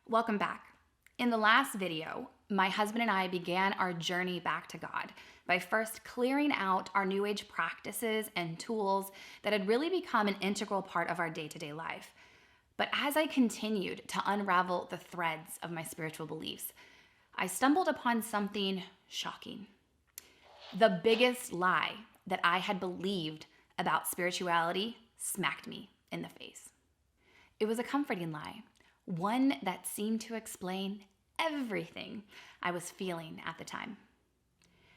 Welcome back. In the last video, my husband and I began our journey back to God by first clearing out our New Age practices and tools that had really become an integral part of our day-to-day life. But as I continued to unravel the threads of my spiritual beliefs, I stumbled upon something shocking. The biggest lie that I had believed about spirituality smacked me in the face. It was a comforting lie, one that seemed to explain everything I was feeling at the time.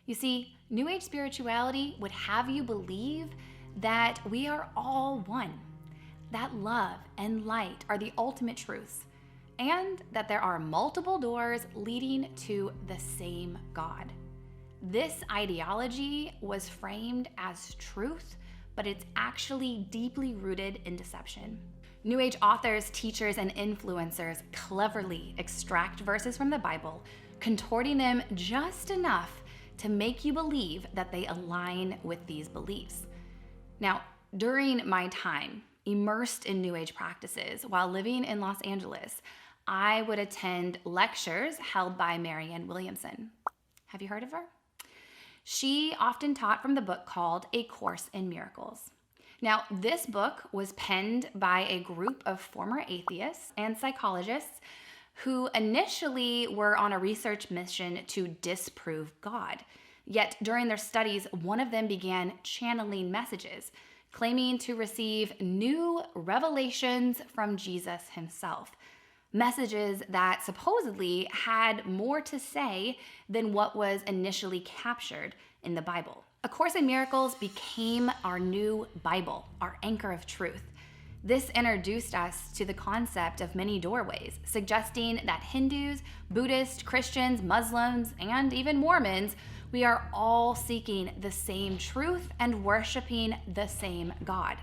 You see, New Age spirituality would have you believe that we are all one, that love and light are the ultimate truths, and that there are multiple doors leading to the same God. This ideology was framed as truth, but it's actually deeply rooted in deception. New Age authors, teachers, and influencers cleverly extract verses from the Bible, contorting them just enough to make you believe that they align with these beliefs. Now, during my time immersed in New Age practices while living in Los Angeles, I would attend lectures held by Marianne Williamson. Have you heard of her? She often taught from the book called A Course in Miracles. Now, this book was penned by a group of former atheists and psychologists who initially were on a research mission to disprove God. Yet during their studies, one of them began channeling messages, claiming to receive new revelations from Jesus himself. Messages that supposedly had more to say than what was initially captured in the Bible. A Course in Miracles became our new Bible, our anchor of truth. This introduced us to the concept of many doorways, suggesting that Hindus, Buddhists, Christians, Muslims, and even Mormons, we are all seeking the same truth and worshiping the same God.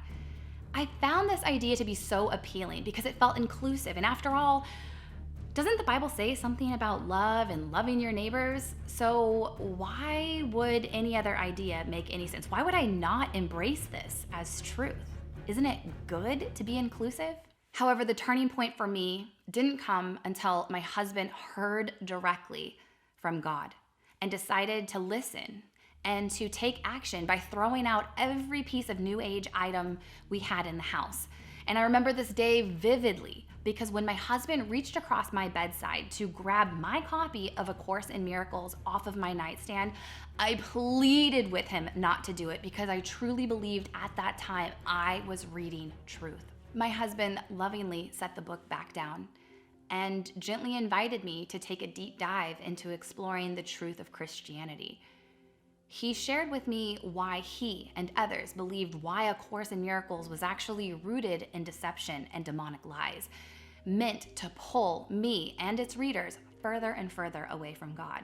I found this idea to be so appealing because it felt inclusive. And after all, doesn't the Bible say something about love and loving your neighbors? So why would any other idea make any sense? Why would I not embrace this as truth? Isn't it good to be inclusive? However, the turning point for me didn't come until my husband heard directly from God and decided to listen and to take action by throwing out every piece of New Age item we had in the house. And I remember this day vividly because when my husband reached across my bedside to grab my copy of A Course in Miracles off of my nightstand, I pleaded with him not to do it because I truly believed at that time I was reading truth. My husband lovingly set the book back down and gently invited me to take a deep dive into exploring the truth of Christianity. He shared with me why he and others believed why A Course in Miracles was actually rooted in deception and demonic lies, meant to pull me and its readers further and further away from God.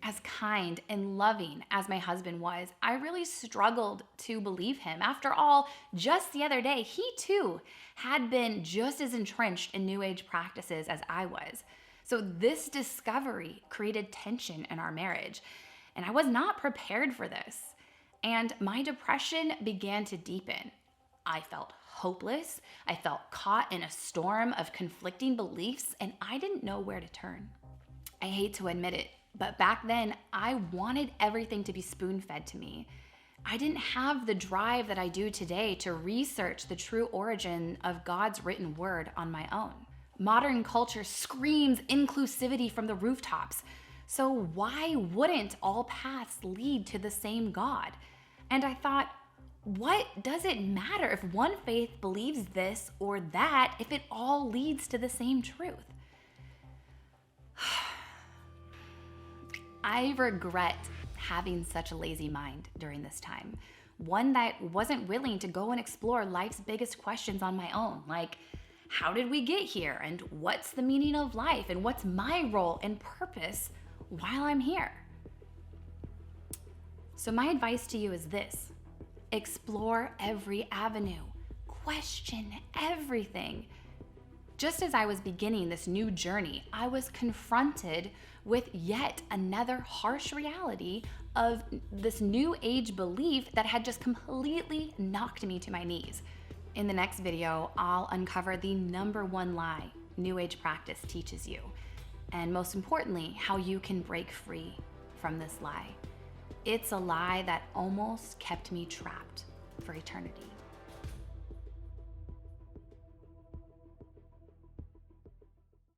As kind and loving as my husband was, I really struggled to believe him. After all, just the other day, he too had been just as entrenched in New Age practices as I was. So this discovery created tension in our marriage. And I was not prepared for this. And my depression began to deepen. I felt hopeless. I felt caught in a storm of conflicting beliefs, and I didn't know where to turn. I hate to admit it, but back then, I wanted everything to be spoon-fed to me. I didn't have the drive that I do today to research the true origin of God's written word on my own. Modern culture screams inclusivity from the rooftops. So why wouldn't all paths lead to the same God? And I thought, what does it matter if one faith believes this or that if it all leads to the same truth? I regret having such a lazy mind during this time, one that wasn't willing to go and explore life's biggest questions on my own, like how did we get here, and what's the meaning of life, and what's my role and purpose while I'm here? So my advice to you is this: explore every avenue, question everything. Just as I was beginning this new journey, I was confronted with yet another harsh reality of this New Age belief that had just completely knocked me to my knees. In the next video, I'll uncover the number one lie New Age practice teaches you, and most importantly, how you can break free from this lie. It's a lie that almost kept me trapped for eternity.